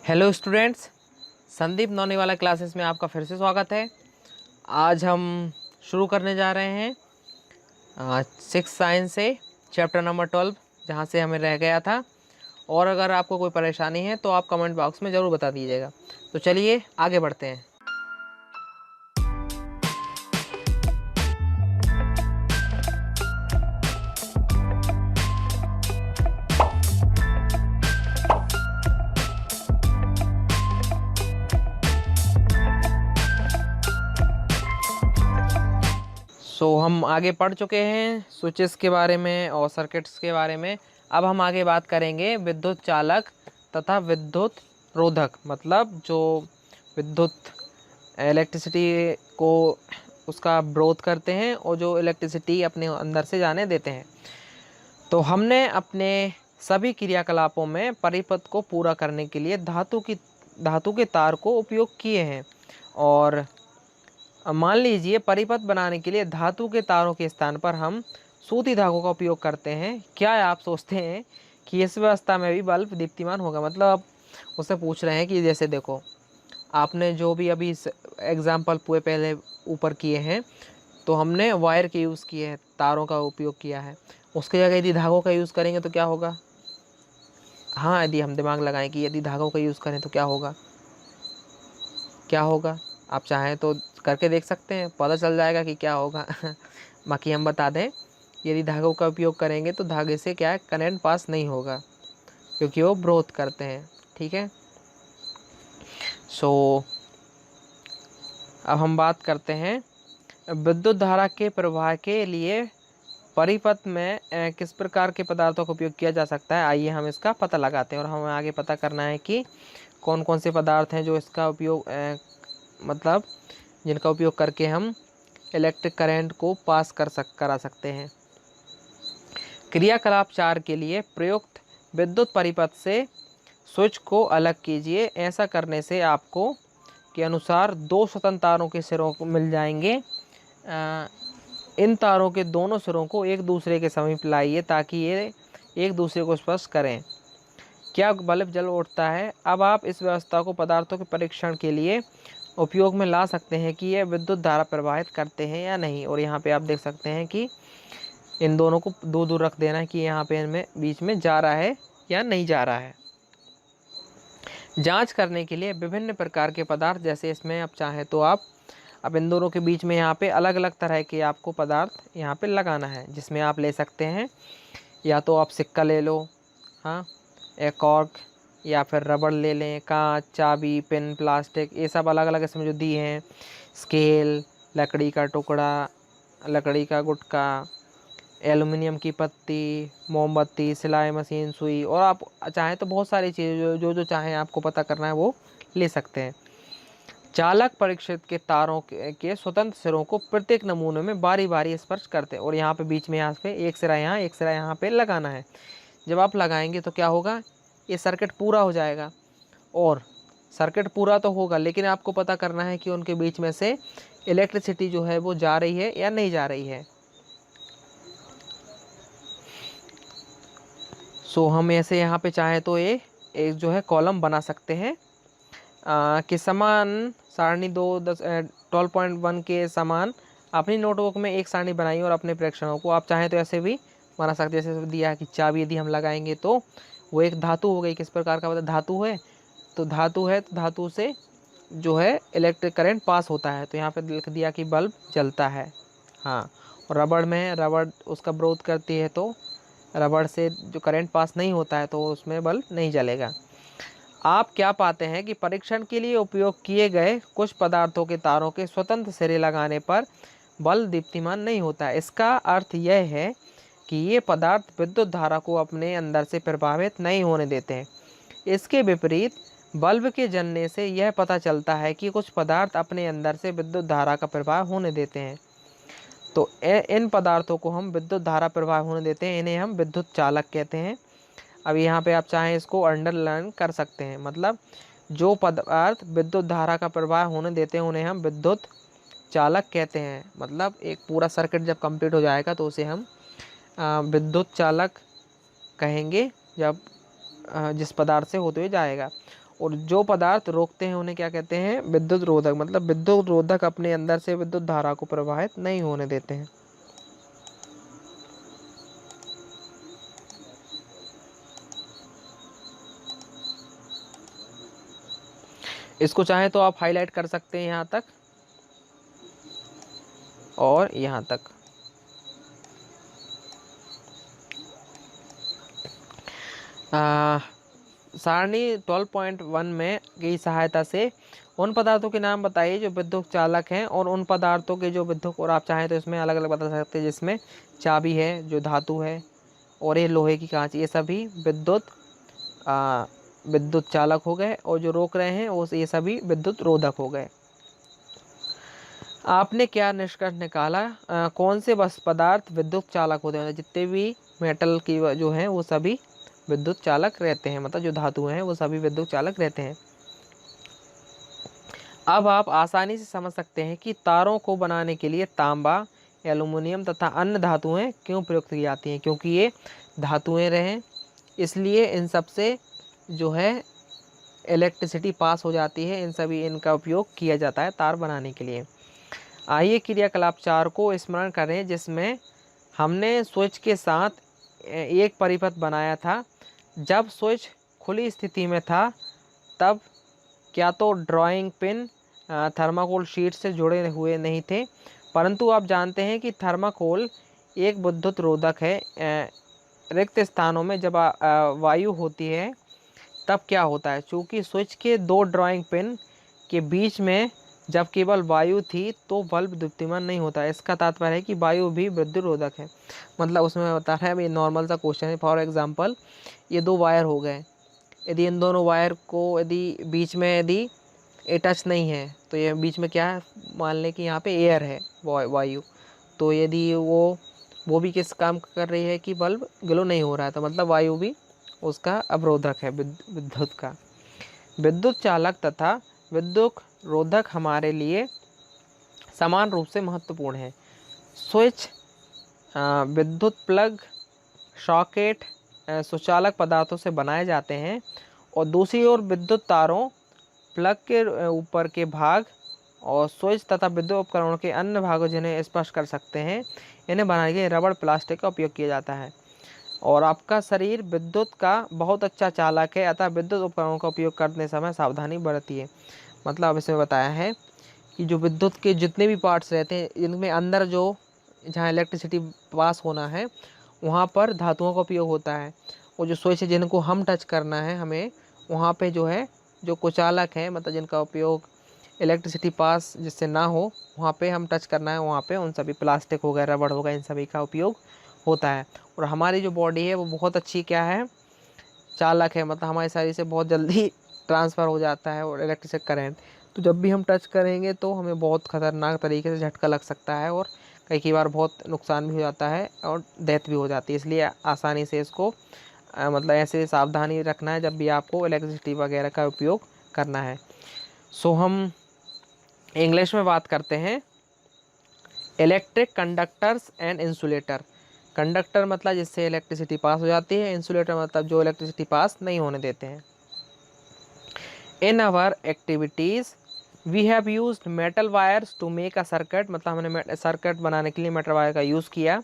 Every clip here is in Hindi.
हेलो स्टूडेंट्स, संदीप नौनीवाला क्लासेस में आपका फिर से स्वागत है। आज हम शुरू करने जा रहे हैं 6 साइंस से चैप्टर नंबर 12, जहाँ से हमें रह गया था। और अगर आपको कोई परेशानी है तो आप कमेंट बॉक्स में ज़रूर बता दीजिएगा। तो चलिए आगे बढ़ते हैं। हम आगे पढ़ चुके हैं स्विचेस के बारे में और सर्किट्स के बारे में। अब हम आगे बात करेंगे विद्युत चालक तथा विद्युत रोधक, मतलब जो विद्युत इलेक्ट्रिसिटी को उसका विरोध करते हैं और जो इलेक्ट्रिसिटी अपने अंदर से जाने देते हैं। तो हमने अपने सभी क्रियाकलापों में परिपथ को पूरा करने के लिए धातु के तार को उपयोग किए हैं। और मान लीजिए परिपथ बनाने के लिए धातु के तारों के स्थान पर हम सूती धागों का उपयोग करते हैं। क्या आप सोचते हैं कि इस व्यवस्था में भी बल्ब दीप्तिमान होगा? मतलब आप उससे पूछ रहे हैं कि जैसे देखो, आपने जो भी अभी एग्जाम्पल पूरे पहले ऊपर किए हैं, तो हमने वायर के यूज़ किए हैं, तारों का उपयोग किया है। उसकी जगह यदि धागों का यूज़ करेंगे तो क्या होगा? हाँ, यदि हम दिमाग लगाएं कि यदि धागों का यूज़ करें तो क्या होगा, क्या होगा? आप चाहें तो करके देख सकते हैं, पता चल जाएगा कि क्या होगा। बाकी हम बता दें, यदि धागों का उपयोग करेंगे तो धागे से क्या है, करंट पास नहीं होगा, क्योंकि वो विरोध करते हैं। ठीक है। अब हम बात करते हैं विद्युत धारा के प्रवाह के लिए परिपथ में किस प्रकार के पदार्थों का उपयोग किया जा सकता है। आइए हम इसका पता लगाते हैं और हमें आगे पता करना है कि कौन कौन से पदार्थ हैं जो इसका उपयोग मतलब जिनका उपयोग करके हम इलेक्ट्रिक करंट को पास करा सकते हैं। क्रियाकलाप 4 के लिए प्रयुक्त विद्युत परिपथ से स्विच को अलग कीजिए। ऐसा करने से आपको के अनुसार 2 स्वतंत्र तारों के सिरों को मिल जाएंगे। इन तारों के दोनों सिरों को एक दूसरे के समीप लाइए ताकि ये एक दूसरे को स्पर्श करें। क्या बल्ब जल उठता है? अब आप इस व्यवस्था को पदार्थों के परीक्षण के लिए उपयोग में ला सकते हैं कि ये विद्युत धारा प्रवाहित करते हैं या नहीं। और यहाँ पे आप देख सकते हैं कि इन दोनों को दूर दूर रख देना है कि यहाँ पे इनमें बीच में जा रहा है या नहीं जा रहा है। जांच करने के लिए विभिन्न प्रकार के पदार्थ, जैसे इसमें आप चाहें तो आप अब इन दोनों के बीच में यहाँ पे अलग अलग तरह के आपको पदार्थ यहाँ पे लगाना है, जिसमें आप ले सकते हैं या तो आप सिक्का ले लो, हाँ, एक कॉर्क, या फिर रबड़ ले लें, कांच, चाबी, पिन, प्लास्टिक, ये सब अलग अलग इसमें जो दिए हैं। स्केल, लकड़ी का टुकड़ा, लकड़ी का गुटका, एल्युमिनियम की पत्ती, मोमबत्ती, सिलाई मशीन, सुई, और आप चाहें तो बहुत सारी चीज़ें जो जो चाहें आपको पता करना है वो ले सकते हैं। चालक परीक्षित के तारों के स्वतंत्र सिरों को प्रत्येक नमूने में बारी बारी स्पर्श करते हैं। और यहाँ पे बीच में यहाँ पे एक सिरा यहाँ, एक सिरा यहाँ पे लगाना है। जब आप लगाएंगे तो क्या होगा, ये सर्किट पूरा हो जाएगा। और सर्किट पूरा तो होगा, लेकिन आपको पता करना है कि उनके बीच में से इलेक्ट्रिसिटी जो है वो जा रही है या नहीं जा रही है। हम ऐसे यहाँ पे चाहें तो ये एक जो है कॉलम बना सकते हैं कि समान सारणी 12.1 के समान अपनी नोटबुक में एक सारणी बनाइए और अपने प्रेक्षणों को आप चाहें तो ऐसे भी बना सकते हैं। जैसे दिया कि चाबी यदि हम लगाएंगे तो वो एक धातु हो गई। किस प्रकार का धातु है? तो धातु है, तो धातु से जो है इलेक्ट्रिक करंट पास होता है। तो यहाँ पे लिख दिया कि बल्ब जलता है। हाँ, और रबड़ में रबड़ उसका विरोध करती है, तो रबड़ से जो करंट पास नहीं होता है तो उसमें बल्ब नहीं जलेगा। आप क्या पाते हैं कि परीक्षण के लिए उपयोग किए गए कुछ पदार्थों के तारों के स्वतंत्र सिरे लगाने पर बल्ब दीप्तिमान नहीं होता है। इसका अर्थ यह है कि ये पदार्थ विद्युत धारा को अपने अंदर से प्रभावित नहीं होने देते हैं। इसके विपरीत बल्ब के जलने से यह पता चलता है कि कुछ पदार्थ अपने अंदर से विद्युत धारा का प्रभाव होने देते हैं। तो इन पदार्थों को हम विद्युत धारा प्रवाह होने देते हैं, इन्हें हम विद्युत चालक कहते हैं। अब यहाँ पे आप चाहें इसको अंडरलाइन कर सकते हैं, मतलब जो पदार्थ विद्युत धारा का प्रवाह होने देते हैं उन्हें हम विद्युत चालक कहते हैं। मतलब एक पूरा सर्किट जब कंप्लीट हो जाएगा तो उसे हम विद्युत चालक कहेंगे, जब जिस पदार्थ से होते हुए जाएगा। और जो पदार्थ रोकते हैं उन्हें क्या कहते हैं, विद्युत रोधक। मतलब विद्युत रोधक अपने अंदर से विद्युत धारा को प्रवाहित नहीं होने देते हैं। इसको चाहे तो आप हाईलाइट कर सकते हैं यहाँ तक और यहाँ तक। सारणी 12.1 में की सहायता से उन पदार्थों के नाम बताइए जो विद्युत चालक हैं, और उन पदार्थों के जो विद्युत, और आप चाहें तो इसमें अलग अलग बता सकते हैं, जिसमें चाबी है जो धातु है, और ये लोहे की कांच, ये सभी विद्युत चालक हो गए, और जो रोक रहे हैं वो ये सभी विद्युत रोधक हो गए। आपने क्या निष्कर्ष निकाला, कौन से बस पदार्थ विद्युत चालक होते हैं। जितने भी मेटल की जो हैं वो सभी विद्युत चालक रहते हैं, मतलब जो धातु हैं वो सभी विद्युत चालक रहते हैं। अब आप आसानी से समझ सकते हैं कि तारों को बनाने के लिए तांबा, एल्युमिनियम तथा अन्य धातुएं क्यों प्रयुक्त की जाती हैं। क्योंकि ये धातुएं रहें, इसलिए इन सब से जो है इलेक्ट्रिसिटी पास हो जाती है। इनका उपयोग किया जाता है तार बनाने के लिए। आइए क्रियाकलाप 4 को स्मरण करें, जिसमें हमने स्विच के साथ एक परिपथ बनाया था। जब स्विच खुली स्थिति में था तब क्या तो ड्राइंग पिन थर्माकोल शीट से जुड़े हुए नहीं थे, परंतु आप जानते हैं कि थर्माकोल एक विद्युत रोधक है। रिक्त स्थानों में जब वायु होती है तब क्या होता है, चूँकि स्विच के 2 ड्राइंग पिन के बीच में जब केवल वायु थी तो बल्ब दीप्तिमान नहीं होता। इसका तात्पर्य है कि वायु भी विद्युत रोधक है। मतलब उसमें बता रहा है, ये नॉर्मल सा क्वेश्चन है। फॉर एग्जांपल ये 2 वायर हो गए, यदि इन दोनों वायर को यदि बीच में यदि ये टच नहीं है तो ये बीच में क्या है, मान लें कि यहाँ पे एयर है, वायु, तो यदि वो भी किस काम कर रही है कि बल्ब ग्लो नहीं हो रहा है, तो मतलब वायु भी उसका अवरोधक है विद्युत का। विद्युत चालक तथा विद्युत रोधक हमारे लिए समान रूप से महत्वपूर्ण है। स्विच, विद्युत प्लग, सॉकेट सुचालक पदार्थों से बनाए जाते हैं, और दूसरी ओर विद्युत तारों, प्लग के ऊपर के भाग और स्विच तथा विद्युत उपकरणों के अन्य भागों जिन्हें स्पर्श कर सकते हैं, इन्हें बनाने के लिए रबड़ प्लास्टिक का उपयोग किया जाता है। और आपका शरीर विद्युत का बहुत अच्छा चालक है, अतः विद्युत उपकरणों का उपयोग करने समय सावधानी बरतिए। मतलब इसमें बताया है कि जो विद्युत के जितने भी पार्ट्स रहते हैं, इनमें अंदर जो जहाँ इलेक्ट्रिसिटी पास होना है वहाँ पर धातुओं का उपयोग होता है, और जो स्विच है जिनको हम टच करना है हमें, वहाँ पे जो है जो कुचालक है, मतलब जिनका उपयोग इलेक्ट्रिसिटी पास जिससे ना हो, वहाँ पे हम टच करना है, वहाँ पे उन सभी प्लास्टिक हो गए, रबड़ हो गए, इन सभी का उपयोग होता है। और हमारी जो बॉडी है वो बहुत अच्छी क्या है, चालक है। मतलब हमारे शरीर से बहुत जल्दी ट्रांसफ़र हो जाता है और इलेक्ट्रिक करंट, तो जब भी हम टच करेंगे तो हमें बहुत ख़तरनाक तरीके से झटका लग सकता है, और कई बार बहुत नुकसान भी हो जाता है और डेथ भी हो जाती है। इसलिए आसानी से इसको मतलब ऐसे सावधानी रखना है जब भी आपको इलेक्ट्रिसिटी वगैरह का उपयोग करना है। सो हम इंग्लिश में बात करते हैं। Electric conductors and insulator. Conductor मतलब जिससे इलेक्ट्रिसिटी पास हो जाती है, इंसुलेटर मतलब जो इलेक्ट्रिसिटी पास नहीं होने देते हैं। In our activities we have used metal wires to make a circuit. मतलब हमने सर्किट बनाने के लिए मेटल वायर का यूज़ किया।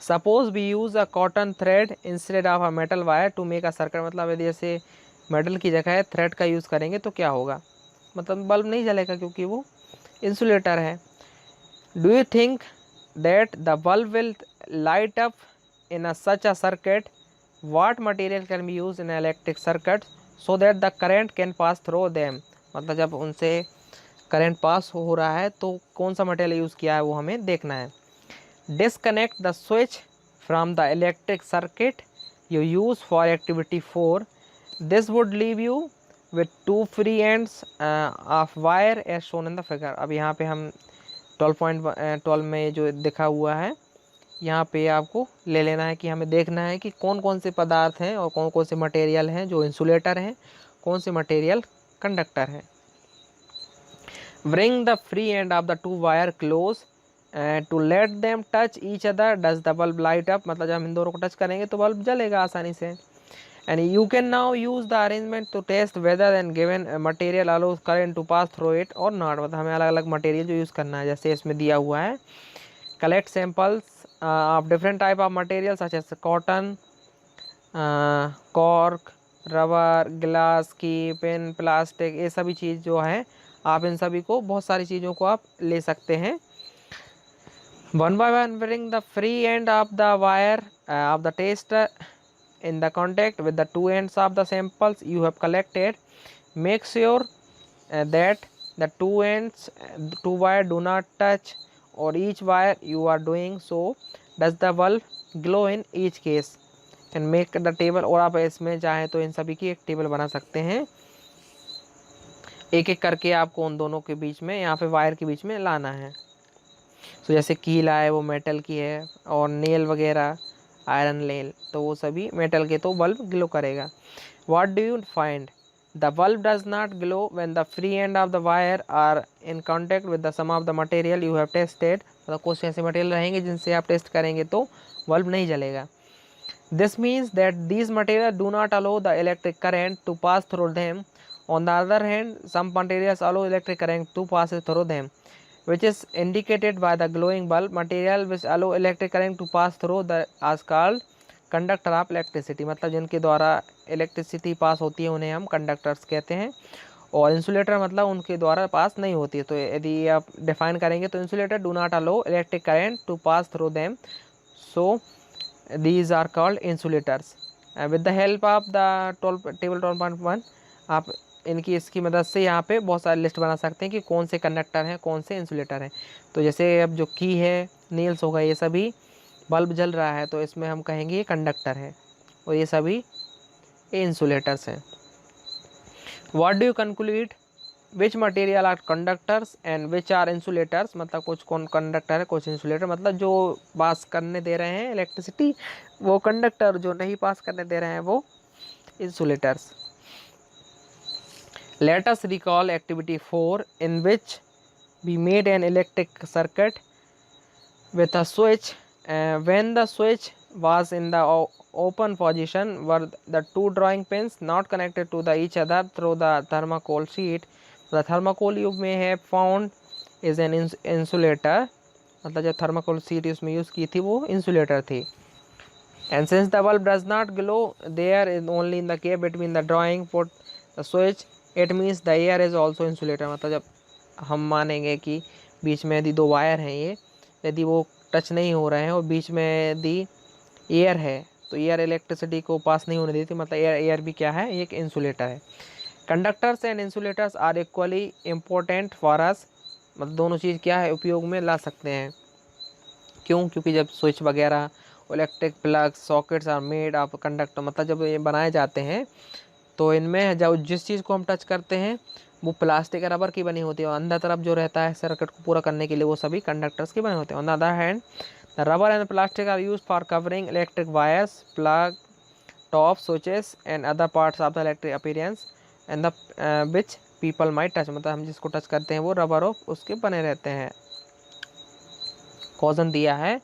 Suppose we use a cotton thread instead of a metal wire to make a circuit. मतलब यदि जैसे मेटल की जगह थ्रेड का यूज़ करेंगे तो क्या होगा, मतलब बल्ब नहीं जलेगा क्योंकि वो इंसुलेटर है। Do you think that the bulb will light up in a such a circuit? What material can be use in electric circuit so that the current can pass through them? मतलब जब उनसे करंट पास हो रहा है तो कौन सा मटेरियल यूज़ किया है वो हमें देखना है। Disconnect the switch from the electric circuit you use for activity 4. This would leave you with 2 free ends of wire as shown in the figure. अब यहाँ पे हम 12.12 में जो दिखा हुआ है यहाँ पे आपको ले लेना है कि हमें देखना है कि कौन कौन से पदार्थ हैं और कौन कौन से मटेरियल हैं जो इंसुलेटर हैं, कौन से मटेरियल कंडक्टर हैं। Bring the free end of the 2 wire close to let them touch each other. Does the bulb light up? मतलब जब हम इन दोनों को टच करेंगे तो बल्ब जलेगा आसानी से। and you can now use the arrangement to test whether and given material allows current to pass through it or not। मतलब हमें अलग अलग मटेरियल जो यूज़ करना है, जैसे इसमें दिया हुआ है collect samples of different type of materials such as cotton, cork, rubber, glass की पेन, प्लास्टिक, ये सभी चीज़ जो है आप इन सभी को बहुत सारी चीज़ों को आप ले सकते हैं। One by one bring the free end of the wire of the tester in the contact with the two ends of the samples you have collected. Make sure that the two ends, two wire do not touch, or each wire you are doing so does the bulb glow in each case and make the table। और आप इसमें चाहें तो इन सभी की एक टेबल बना सकते हैं, एक एक करके आपको उन दोनों के बीच में यहाँ पे वायर के बीच में लाना है। तो जैसे कील है वो मेटल की है, और नेल वगैरह आयरन नेल, तो वो सभी मेटल के, तो बल्ब ग्लो करेगा। What do you find? The bulb does not glow when the free end of the wire are in contact with the some of the material you have tested. मतलब कुछ ऐसे मटेरियल रहेंगे जिनसे आप टेस्ट करेंगे तो बल्ब नहीं जलेगा। This means that these material do not allow the electric current to pass through them. On the other hand some materials allow electric current to pass through them, which is indicated by the glowing bulb। material which allow electric current to pass through the is called conductor of electricity। मतलब जिनके द्वारा इलेक्ट्रिसिटी पास होती है उन्हें हम कंडक्टर्स कहते हैं। और इंसुलेटर मतलब उनके द्वारा पास नहीं होती है। तो यदि आप डिफाइन करेंगे तो insulator do not allow electric current to pass through them, so these are called insulators. With the help of the table 12.1 आप इनकी इसकी मदद से यहाँ पे बहुत सारे लिस्ट बना सकते हैं कि कौन से कंडक्टर हैं, कौन से इंसुलेटर हैं। तो जैसे अब जो की है, नील्स होगा, ये सभी बल्ब जल रहा है तो इसमें हम कहेंगे ये कंडक्टर है, और ये सभी इंसुलेटर्स हैं। What do you conclude? Which material are conductors and which are insulators. मतलब कुछ कौन कंडक्टर है, कुछ इंसुलेटर। मतलब जो पास करने दे रहे हैं इलेक्ट्रिसिटी वो कंडक्टर, जो नहीं पास करने दे रहे हैं वो insulators. Let us recall activity 4 in which we made an electric circuit with a switch. When the switch was in the open position were the two drawing pins not connected to each other through the thermocol sheet। The thermocol you may have found is an insulator। मतलब जो thermocol sheet उसमें यूज़ की थी वो insulator थी। And since the bulb does not glow there is only in the gap between the drawing put the switch, it means the air is also insulator. मतलब जब हम मानेंगे कि बीच में यदि दो वायर हैं, ये यदि वो टच नहीं हो रहे हैं और बीच में यदि एयर है तो एयर इलेक्ट्रिसिटी को पास नहीं होने देती। मतलब एयर भी क्या है, एक इंसुलेटर है। Conductors and insulators are equally important for us. मतलब दोनों चीज़ क्या है, उपयोग में ला सकते हैं। क्यों? क्योंकि जब स्विच वगैरह, electric plug, sockets are made of conductor. मतलब जब ये बनाए जाते हैं तो इनमें जब जिस चीज़ को हम टच करते हैं वो प्लास्टिक या रबर की बनी होती है, और अंदर तरफ जो रहता है सर्किट को पूरा करने के लिए वो सभी कंडक्टर्स के बने होते हैं। On the other hand the rubber and plastic are use for covering electric wires, plug, top, switches and other parts of the electric appearance and the which people might touch. मतलब हम जिसको टच करते हैं वो रबर और उसके बने रहते हैं। क्वेश्चन दिया है,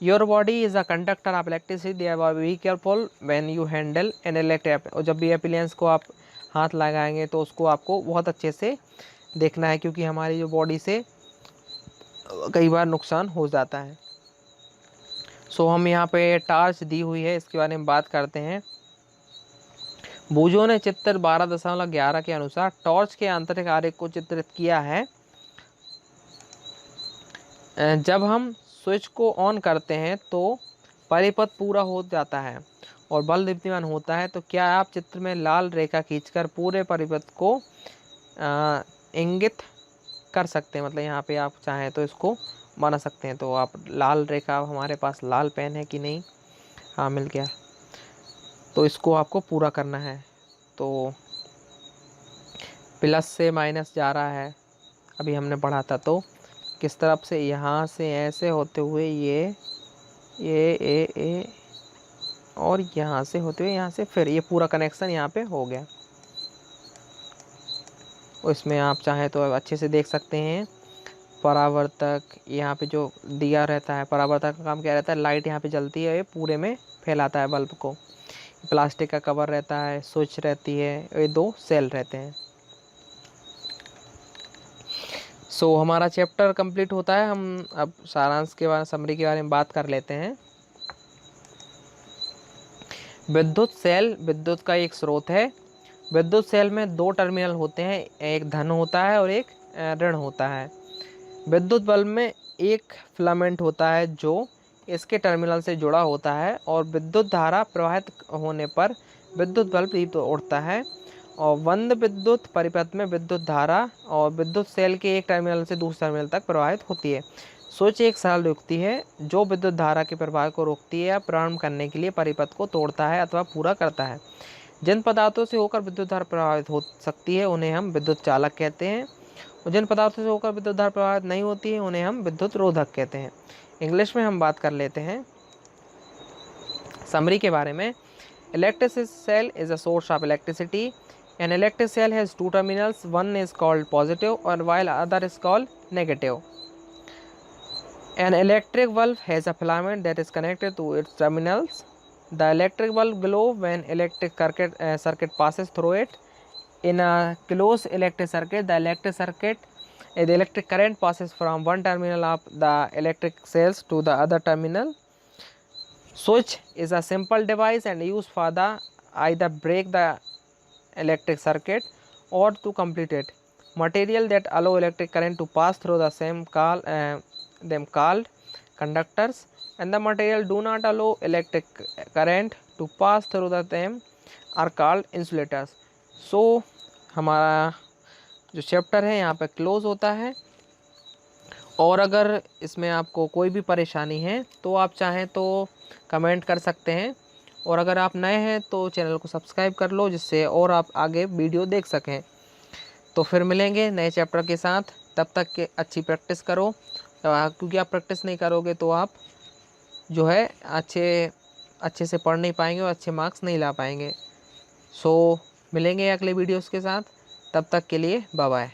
your body is a conductor of electricity, therefore be careful when you handle an electric. और जब भी एप्लायंस को आप हाथ लगाएंगे तो उसको आपको बहुत अच्छे से देखना है, क्योंकि हमारी जो बॉडी से कई बार नुकसान हो जाता है। सो हम यहाँ पे टार्च दी हुई है, इसके बारे में बात करते हैं। बूजो ने चित्र 12.11 के अनुसार टॉर्च के आंतरिक आरेख को चित्रित किया है। जब हम स्विच को ऑन करते हैं तो परिपथ पूरा हो जाता है और बल्ब दीप्तिमान होता है। तो क्या आप चित्र में लाल रेखा खींचकर पूरे परिपथ को इंगित कर सकते हैं? मतलब यहाँ पे आप चाहें तो इसको बना सकते हैं। तो आप लाल रेखा, हमारे पास लाल पेन है कि नहीं? हाँ, मिल गया। तो इसको आपको पूरा करना है। तो प्लस से माइनस जा रहा है, अभी हमने पढ़ा था। तो किस तरफ से? यहाँ से ऐसे होते हुए ये ए और यहाँ से होते हुए यहाँ से, फिर ये पूरा कनेक्शन यहाँ पे हो गया। इसमें आप चाहें तो अच्छे से देख सकते हैं। परावर्तक यहाँ पे जो दिया रहता है, परावर्तक का काम क्या रहता है, लाइट यहाँ पे जलती है, ये पूरे में फैलाता है बल्ब को। प्लास्टिक का कवर रहता है, स्विच रहती है, ये 2 सेल रहते हैं। सो हमारा चैप्टर कंप्लीट होता है। हम अब सारांश के बारे, समरी के बारे में बात कर लेते हैं। विद्युत सेल विद्युत का एक स्रोत है। विद्युत सेल में 2 टर्मिनल होते हैं, एक धन होता है और एक ऋण होता है। विद्युत बल्ब में एक फिलामेंट होता है जो इसके टर्मिनल से जुड़ा होता है और विद्युत धारा प्रवाहित होने पर विद्युत बल्ब दीप उठता है। और बंद विद्युत परिपथ में विद्युत धारा और विद्युत सेल के एक टर्मिनल से दूसरे टर्मिनल तक प्रवाहित होती है। स्विच एक सरल युक्ति है जो विद्युत धारा के प्रवाह को रोकती है या प्रारंभ करने के लिए परिपथ को तोड़ता है अथवा पूरा करता है। जिन पदार्थों से होकर विद्युत धारा प्रभावित हो सकती है उन्हें हम विद्युत चालक कहते हैं, और जिन पदार्थों से होकर विद्युत धारा प्रभावित नहीं होती है उन्हें हम विद्युत रोधक कहते हैं। इंग्लिश में हम बात कर लेते हैं समरी के बारे में। Electric cell is a source of electricity. An electric cell has 2 terminals, one is called positive और while other is called negative. An electric bulb has a filament that is connected to its terminals. The electric bulb glows when electric circuit passes through it. In a closed electric circuit, the electric current passes from one terminal of the electric cells to the other terminal. Switch is a simple device and used for the either break the electric circuit or to complete it. Material that allow electric current to pass through the same them called conductors, and the material do not allow electric current to pass through them are called insulators. So हमारा जो चैप्टर है यहाँ पे क्लोज होता है। और अगर इसमें आपको कोई भी परेशानी है तो आप चाहें तो कमेंट कर सकते हैं, और अगर आप नए हैं तो चैनल को सब्सक्राइब कर लो जिससे और आप आगे वीडियो देख सकें। तो फिर मिलेंगे नए चैप्टर के साथ, तब तक के अच्छी प्रैक्टिस करो, क्योंकि आप प्रैक्टिस नहीं करोगे तो आप जो है अच्छे से पढ़ नहीं पाएंगे और अच्छे मार्क्स नहीं ला पाएंगे। सो मिलेंगे अगले वीडियोस के साथ, तब तक के लिए बाय बाय।